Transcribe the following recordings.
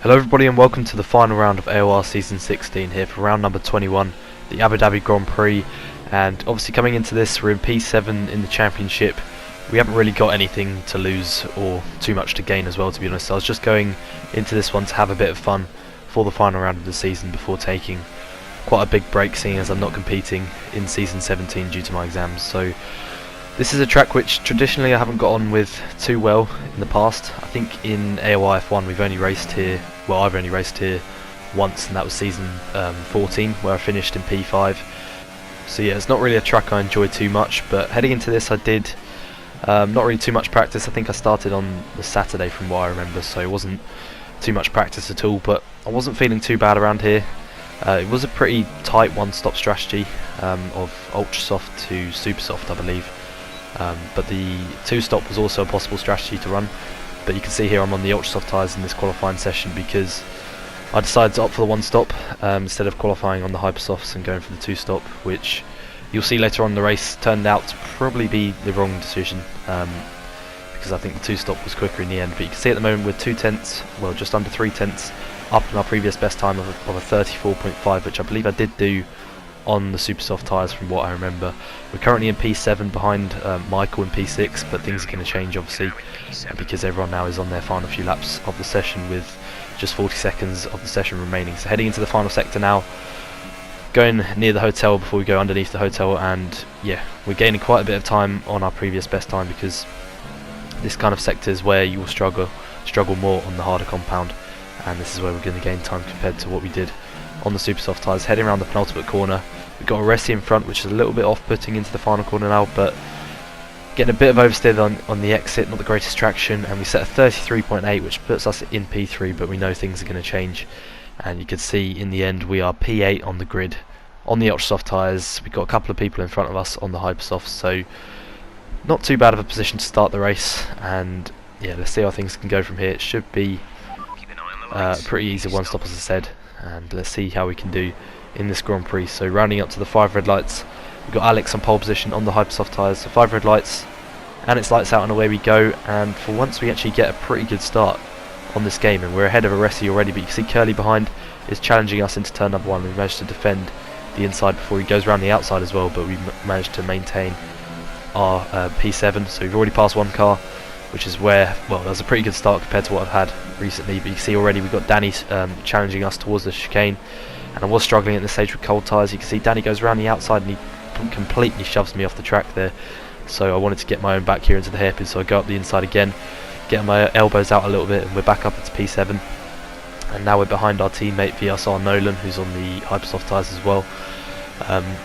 Hello everybody and welcome to the final round of AOR Season 16 here for round number 21, the Abu Dhabi Grand Prix. And obviously coming into this, we're in P7 in the championship. We haven't really got anything to lose or too much to gain as well, to be honest. I was just going into this one to have a bit of fun for the final round of the season before taking quite a big break, seeing as I'm not competing in Season 17 due to my exams. So this is a track which traditionally I haven't got on with too well in the past. I think in AOR F1 we've only raced here, well I've only raced here once, and that was Season 14 where I finished in P5. So yeah, it's not really a track I enjoy too much, but heading into this I did not really too much practice. I think I started on the Saturday from what I remember, so it wasn't too much practice at all, but I wasn't feeling too bad around here. It was a pretty tight one-stop strategy of ultra soft to super soft, I believe. But the two-stop was also a possible strategy to run, but you can see here I'm on the ultra soft tyres in this qualifying session because I decided to opt for the one-stop instead of qualifying on the hyper softs and going for the two-stop, which you'll see later on in the race turned out to probably be the wrong decision because I think the two-stop was quicker in the end. But you can see at the moment we're 2 tenths, well just under 3 tenths up in our previous best time of a 34.5, which I believe I did do on the super soft tyres from what I remember. We're currently in P7 behind Michael in P6, but things are going to change obviously because everyone now is on their final few laps of the session with just 40 seconds of the session remaining. So heading into the final sector now, going near the hotel before we go underneath the hotel, and yeah, we're gaining quite a bit of time on our previous best time because this kind of sector is where you will struggle more on the harder compound, and this is where we're going to gain time compared to what we did on the super soft tyres. Heading around the penultimate corner, we've got a Resi in front, which is a little bit off-putting into the final corner now, but getting a bit of oversteer on the exit, not the greatest traction, and we set a 33.8, which puts us in P3, but we know things are going to change, and you can see in the end we are P8 on the grid on the ultra soft tyres. We've got a couple of people in front of us on the hyper softs, so not too bad of a position to start the race, and yeah, let's see how things can go from here. It should be pretty easy one stop, as I said, and let's see how we can do in this Grand Prix. So rounding up to the 5 red lights, we've got Alex on pole position on the hyper soft tyres. So 5 red lights and it's lights out and away we go, and for once we actually get a pretty good start on this game, and we're ahead of a Resi already, but you can see Curly behind is challenging us into turn number 1. We managed to defend the inside before he goes around the outside as well, but we managed to maintain our P7, so we've already passed one car, which is where, well, that was a pretty good start compared to what I've had recently. But you can see already we've got Danny challenging us towards the chicane, and I was struggling at this stage with cold tyres. You can see Danny goes around the outside and he completely shoves me off the track there, so I wanted to get my own back here into the hairpin, so I go up the inside again, getting my elbows out a little bit, and we're back up into P7, and now we're behind our teammate VSR Nolan, who's on the hypersoft tyres as well.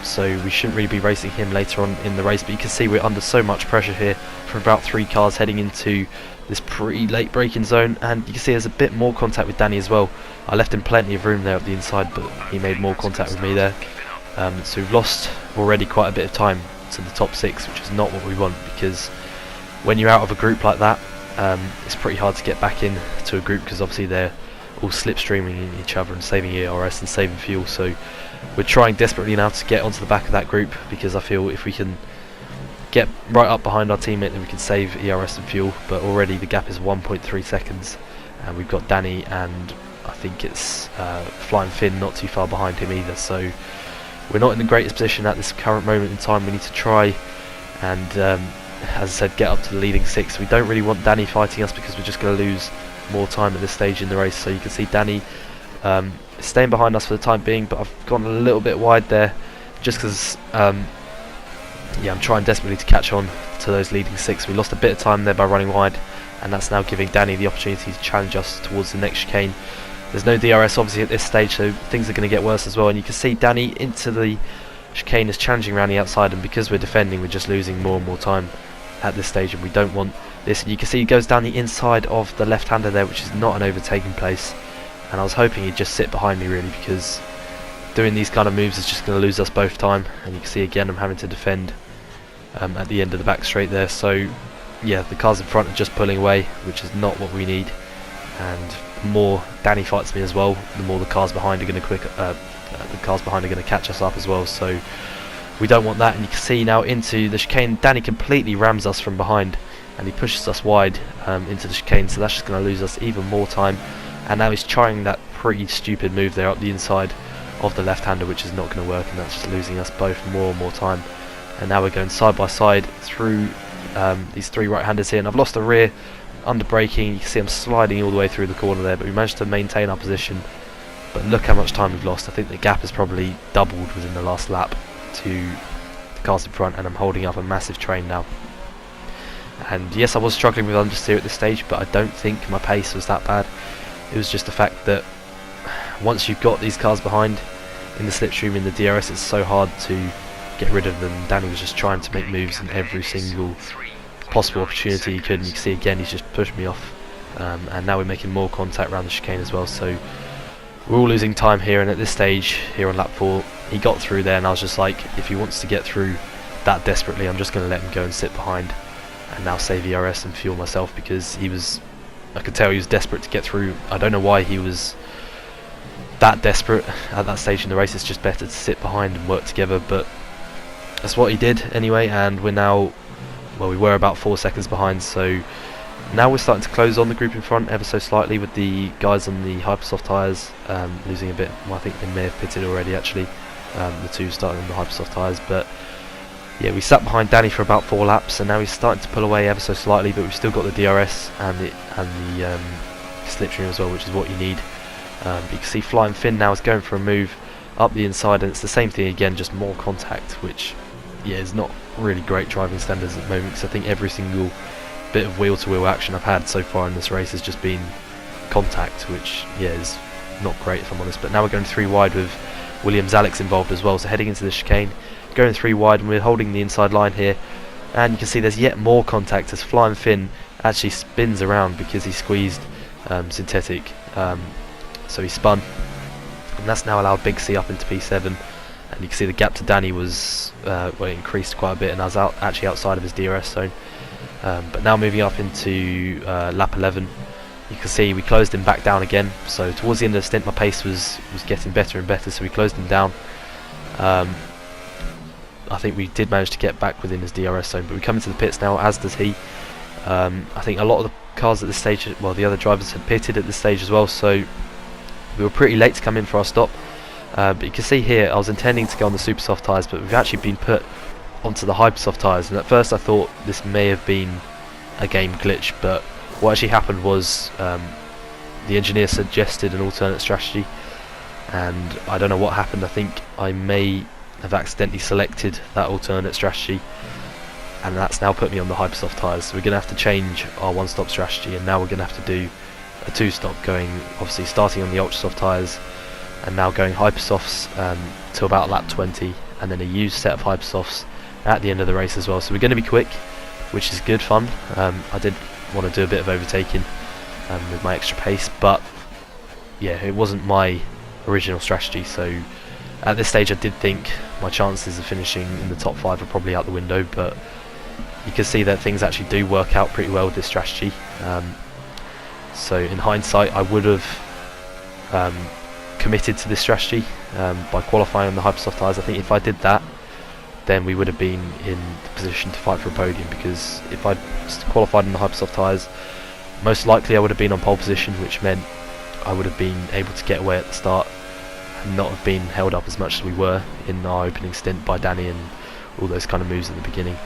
So we shouldn't really be racing him later on in the race, but you can see we're under so much pressure here from about 3 cars heading into this pretty late braking zone, and you can see there's a bit more contact with Danny as well. I left him plenty of room there up the inside, but he made more contact with me there. So we've lost already quite a bit of time to the top 6, which is not what we want, because when you're out of a group like that, it's pretty hard to get back in to a group, because obviously they're all slipstreaming in each other and saving ERS and saving fuel. So we're trying desperately now to get onto the back of that group, because I feel if we can get right up behind our teammate then we can save ERS and fuel. But already the gap is 1.3 seconds, and we've got Danny and I think it's Flying Finn not too far behind him either, so we're not in the greatest position at this current moment in time. We need to try and as I said, get up to the leading 6. We don't really want Danny fighting us because we're just going to lose more time at this stage in the race. So you can see Danny staying behind us for the time being, but I've gone a little bit wide there just because yeah, I'm trying desperately to catch on to those leading 6. We lost a bit of time there by running wide, and that's now giving Danny the opportunity to challenge us towards the next chicane. There's no DRS obviously at this stage, so things are going to get worse as well, and you can see Danny into the chicane is challenging around the outside, and because we're defending we're just losing more and more time at this stage, and we don't want this. And you can see he goes down the inside of the left-hander there, which is not an overtaking place, and I was hoping he'd just sit behind me really, because doing these kind of moves is just going to lose us both time. And you can see again I'm having to defend at the end of the back straight there. So yeah, the cars in front are just pulling away, which is not what we need, and the more Danny fights me as well, the more the cars behind are going to catch us up as well. So we don't want that, and you can see now into the chicane Danny completely rams us from behind, and he pushes us wide into the chicane, so that's just going to lose us even more time. and now he's trying that pretty stupid move there up the inside of the left-hander, which is not going to work, and that's just losing us both more and more time. And now we're going side by side through these 3 right-handers here, and I've lost the rear under braking. You can see I'm sliding all the way through the corner there, but we managed to maintain our position. But look how much time we've lost. I think the gap has probably doubled within the last lap to the cars in front, and I'm holding up a massive train now. And yes, I was struggling with understeer at this stage, but I don't think my pace was that bad. It was just the fact that once you've got these cars behind in the slipstream in the DRS, it's so hard to get rid of them. Danny was just trying to make moves in every single possible opportunity he could, and you can see again he's just pushed me off. And now we're making more contact around the chicane as well, so we're all losing time here. And at this stage here on lap 4, he got through there, and I was just like, if he wants to get through that desperately, I'm just going to let him go and sit behind and now save ERS and fuel myself, because I could tell he was desperate to get through. I don't know why he was that desperate at that stage in the race. It's just better to sit behind and work together, but that's what he did anyway. And we're now, well, we were about 4 seconds behind, so now we're starting to close on the group in front ever so slightly, with the guys on the Hypersoft tyres losing a bit. Well, I think they may have pitted already actually, the 2 starting on the Hypersoft tyres. But yeah, we sat behind Danny for about 4 laps, and now he's starting to pull away ever so slightly, but we've still got the DRS and the slipstream as well, which is what you need. But you can see Flying Finn now is going for a move up the inside, and it's the same thing again, just more contact, which yeah is not really great driving standards at the moment, because I think every single bit of wheel-to-wheel action I've had so far in this race has just been contact, which yeah is not great if I'm honest. But now we're going 3 wide with Williams Alex involved as well, so heading into the chicane, going 3 wide, and we're holding the inside line here, and you can see there's yet more contact as Flying Finn actually spins around because he squeezed synthetic, so he spun, and that's now allowed Big C up into P7, and you can see the gap to Danny was well, it increased quite a bit, and I was actually outside of his DRS zone. But now moving up into lap 11, you can see we closed him back down again. So towards the end of the stint my pace was getting better and better, so we closed him down. I think we did manage to get back within his DRS zone, but we come into the pits now, as does he. I think a lot of the cars at this stage, well, the other drivers had pitted at this stage as well, so we were pretty late to come in for our stop. But you can see here I was intending to go on the super soft tyres, but we've actually been put onto the hyper soft tyres, and at first I thought this may have been a game glitch, but what actually happened was the engineer suggested an alternate strategy, and I don't know what happened. I think I may have accidentally selected that alternate strategy, and that's now put me on the hyper soft tyres. So we're going to have to change our one-stop strategy, and now we're going to have to do a 2-stop, going obviously starting on the ultra soft tyres and now going hyper softs till about lap 20, and then a used set of hyper softs at the end of the race as well. So we're going to be quick, which is good fun. I did want to do a bit of overtaking with my extra pace, but yeah, it wasn't my original strategy. So at this stage I did think my chances of finishing in the top 5 are probably out the window, but you can see that things actually do work out pretty well with this strategy. So in hindsight I would have committed to this strategy by qualifying on the Hypersoft tyres. I think if I did that, then we would have been in the position to fight for a podium, because if I'd qualified on the Hypersoft tyres, most likely I would have been on pole position, which meant I would have been able to get away at the start and not have been held up as much as we were in our opening stint by Danny and all those kind of moves at the beginning,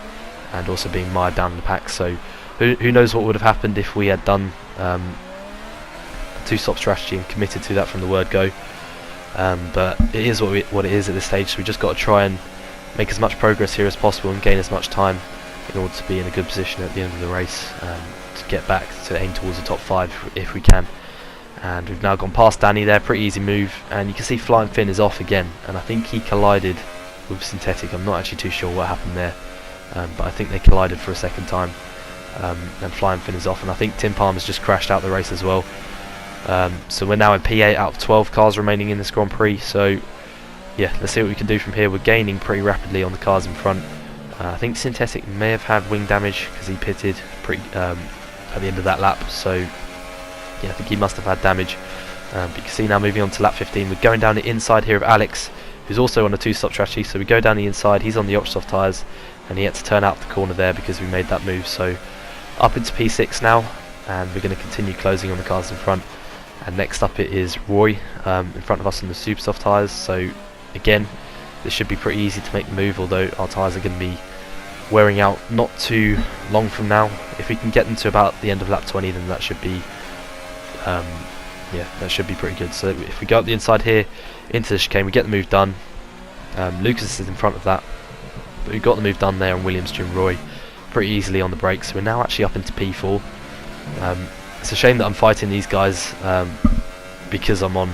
and also being mired down in the pack. So who knows what would have happened if we had done a 2-stop strategy and committed to that from the word go. But it is what it is at this stage, so we just got to try and make as much progress here as possible and gain as much time in order to be in a good position at the end of the race, to get back to aim towards the top 5 if we can. And we've now gone past Danny there, pretty easy move, and you can see Flying Finn is off again, and I think he collided with Synthetic. I'm not actually too sure what happened there, but I think they collided for a second time, and Flying Finn is off, and I think Tim Palmer's just crashed out the race as well. So we're now in P8 out of 12 cars remaining in this Grand Prix, so yeah, let's see what we can do from here. We're gaining pretty rapidly on the cars in front. I think Synthetic may have had wing damage because he pitted pretty at the end of that lap, so yeah, I think he must have had damage. But you can see now moving on to lap 15, we're going down the inside here of Alex, who's also on a 2-stop strategy. So we go down the inside, he's on the ultra-soft tyres, and he had to turn out the corner there because we made that move. So up into P6 now, and we're going to continue closing on the cars in front. And next up it is Roy in front of us on the super soft tyres. So again, this should be pretty easy to make the move, although our tyres are going to be wearing out not too long from now. If we can get them to about the end of lap 20, then that should be yeah, that should be pretty good. So if we go up the inside here into the chicane, we get the move done. Lucas is in front of that, but we got the move done there, and Williams and Roy pretty easily on the brakes. So we're now actually up into P4. It's a shame that I'm fighting these guys because I'm on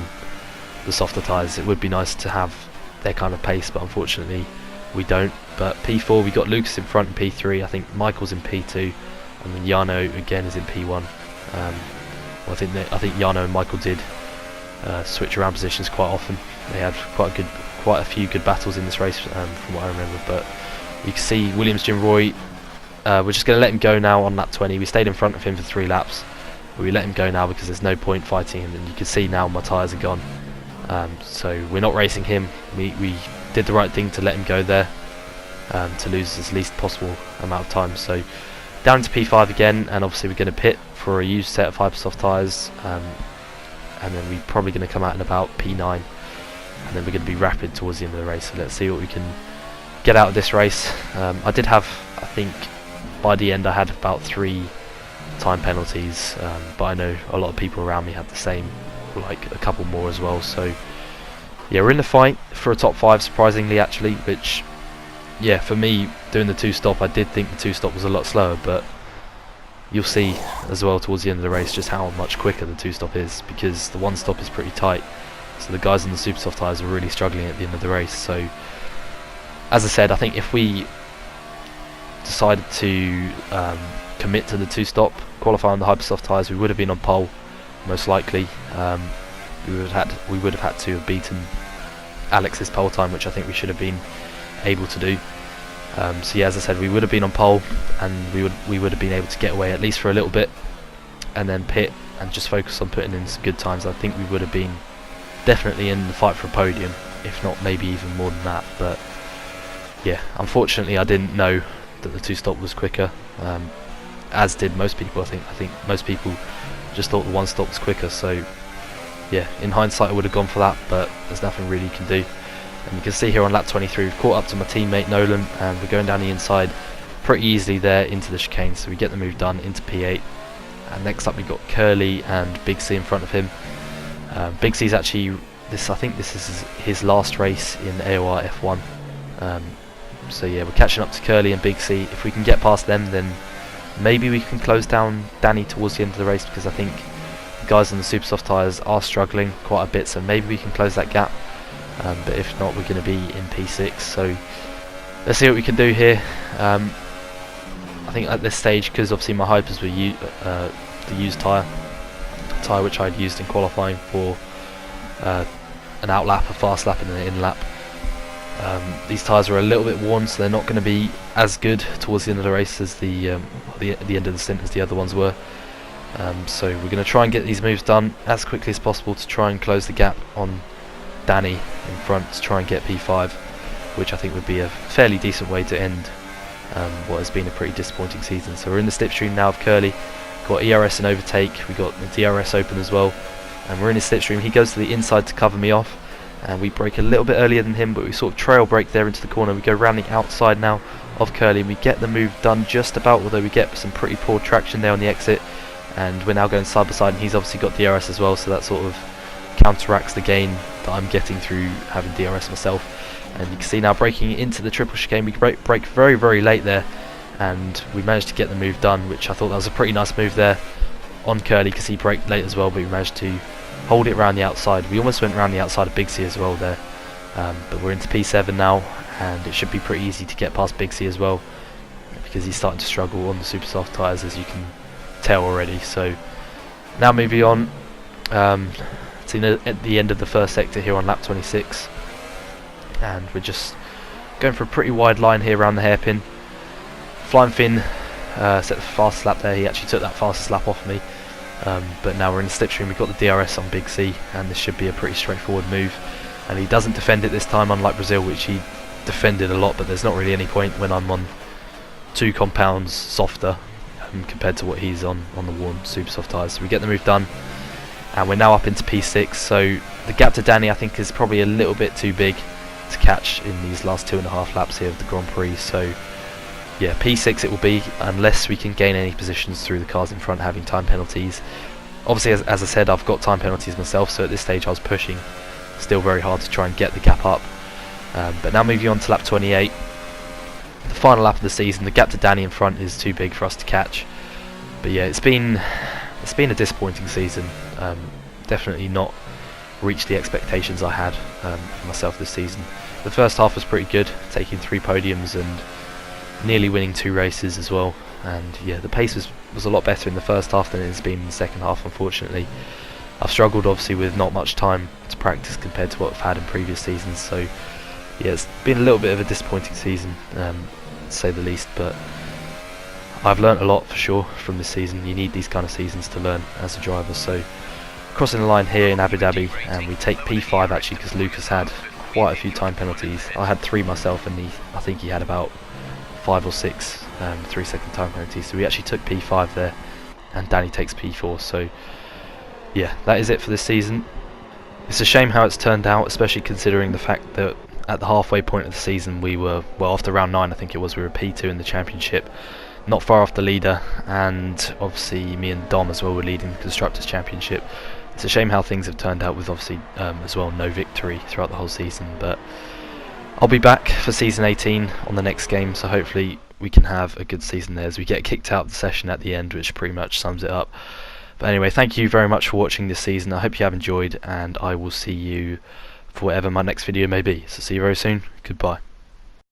the softer tyres. It would be nice to have their kind of pace, but unfortunately we don't. But P4, we got Lucas in front in P3, I think Michael's in P2, and then Jarno again is in P1. Well, I think Jarno and Michael did switch around positions quite often. They had quite a few good battles in this race, from what I remember. But you can see Williams, Jim Roy. We're just going to let him go now on lap 20. We stayed in front of him for 3 laps. We let him go now because there's no point fighting him, and you can see now my tyres are gone. So we're not racing him. We did the right thing to let him go there, to lose as least possible amount of time. So down to P5 again, and obviously we're going to pit for a used set of Hypersoft tyres, and then we're probably going to come out in about P9, and then we're going to be rapid towards the end of the race. So let's see what we can get out of this race. I did have, I think by the end I had about 3 time penalties, but I know a lot of people around me had the same, like a couple more as well. So yeah, we're in the fight for a top 5, surprisingly actually, which, yeah, for me doing the 2-stop, I did think the 2-stop was a lot slower, but you'll see as well towards the end of the race just how much quicker the 2-stop is, because the 1-stop is pretty tight. So the guys on the super soft tyres are really struggling at the end of the race. So as I said, I think if we decided to commit to the 2-stop, qualify on the Hypersoft tyres, we would have been on pole most likely. We would have had to have beaten Alex's pole time, which I think we should have been able to do. So yeah, as I said, we would have been on pole, and we would have been able to get away at least for a little bit, and then pit and just focus on putting in some good times. I think we would have been definitely in the fight for a podium, if not maybe even more than that. But yeah, unfortunately I didn't know that the 2-stop was quicker, as did most people. I think most people just thought the 1-stop was quicker. So yeah, in hindsight I would have gone for that, but there's nothing really you can do. And you can see here on lap 23 we've caught up to my teammate Nolan, and we're going down the inside pretty easily there into the chicane. So we get the move done into P8, and next up we've got Curly and Big C in front of him. Big C's actually, I think this is his last race in AOR F1. So yeah, we're catching up to Curly and Big C. If we can get past them, then maybe we can close down Danny towards the end of the race, because I think the guys on the super soft tyres are struggling quite a bit, so maybe we can close that gap. But if not, we're going to be in P6. So let's see what we can do here. I think at this stage, because obviously my hypers were the used tyre which I'd used in qualifying for an out lap, a fast lap and an in lap. These tyres are a little bit worn, so they're not going to be as good towards the end of the race as the end of the stint as the other ones were. So we're going to try and get these moves done as quickly as possible to try and close the gap on Danny in front, to try and get P5, which I think would be a fairly decent way to end what has been a pretty disappointing season. So we're in the slipstream now of Curly, got ERS and overtake, we got the DRS open as well, and we're in his slipstream. He goes to the inside to cover me off, and we brake a little bit earlier than him, but we sort of trail brake there into the corner. We go round the outside now of Curly, and we get the move done just about, although we get some pretty poor traction there on the exit, and we're now going side by side, and he's obviously got DRS as well, so that sort of counteracts the gain that I'm getting through having DRS myself. And you can see now braking into the triple chicane, we brake very, very late there, and we managed to get the move done, which I thought that was a pretty nice move there on Curly, because he braked late as well, but we managed to hold it around the outside. We almost went around the outside of Big C as well there, but we're into P7 now, and it should be pretty easy to get past Big C as well, because he's starting to struggle on the super soft tyres, as you can tell already. So now moving on to at the end of the first sector here on lap 26, and we're just going for a pretty wide line here around the hairpin. Flying Finn set the fastest lap there. He actually took that fastest lap off me, but now we're in the slipstream. We've got the DRS on Big C, and this should be a pretty straightforward move, and he doesn't defend it this time, unlike Brazil, which he defended a lot, but there's not really any point when I'm on 2 compounds softer compared to what he's on the worn super soft tyres. So we get the move done, and we're now up into P6, so the gap to Danny I think is probably a little bit too big to catch in these last 2.5 laps here of the Grand Prix. So yeah, P6 it will be, unless we can gain any positions through the cars in front having time penalties. Obviously, as I said, I've got time penalties myself, so at this stage I was pushing still very hard to try and get the gap up. But now moving on to lap 28, the final lap of the season, the gap to Danny in front is too big for us to catch. But yeah, it's been a disappointing season. Definitely not reached the expectations I had for myself this season. The first half was pretty good, taking 3 podiums and nearly winning 2 races as well. And yeah, the pace was a lot better in the first half than it has been in the second half, unfortunately. I've struggled obviously with not much time to practice compared to what I've had in previous seasons, so yeah, it's been a little bit of a disappointing season, to say the least, but I've learnt a lot for sure from this season. You need these kind of seasons to learn as a driver. So crossing the line here in Abu Dhabi, and we take P5 actually because Lucas had quite a few time penalties. I had 3 myself, and I think he had about 5 or 6 3-second time penalties, so we actually took P5 there, and Danny takes P4. So yeah, that is it for this season. It's a shame how it's turned out, especially considering the fact that at the halfway point of the season we were, well, after round 9 I think it was, we were P2 in the championship, not far off the leader, and obviously me and Dom as well were leading the Constructors' Championship. It's a shame how things have turned out with obviously as well no victory throughout the whole season, but I'll be back for season 18 on the next game, so hopefully we can have a good season there as we get kicked out of the session at the end, which pretty much sums it up. But anyway, thank you very much for watching this season. I hope you have enjoyed, and I will see you for whatever my next video may be. So see you very soon. Goodbye.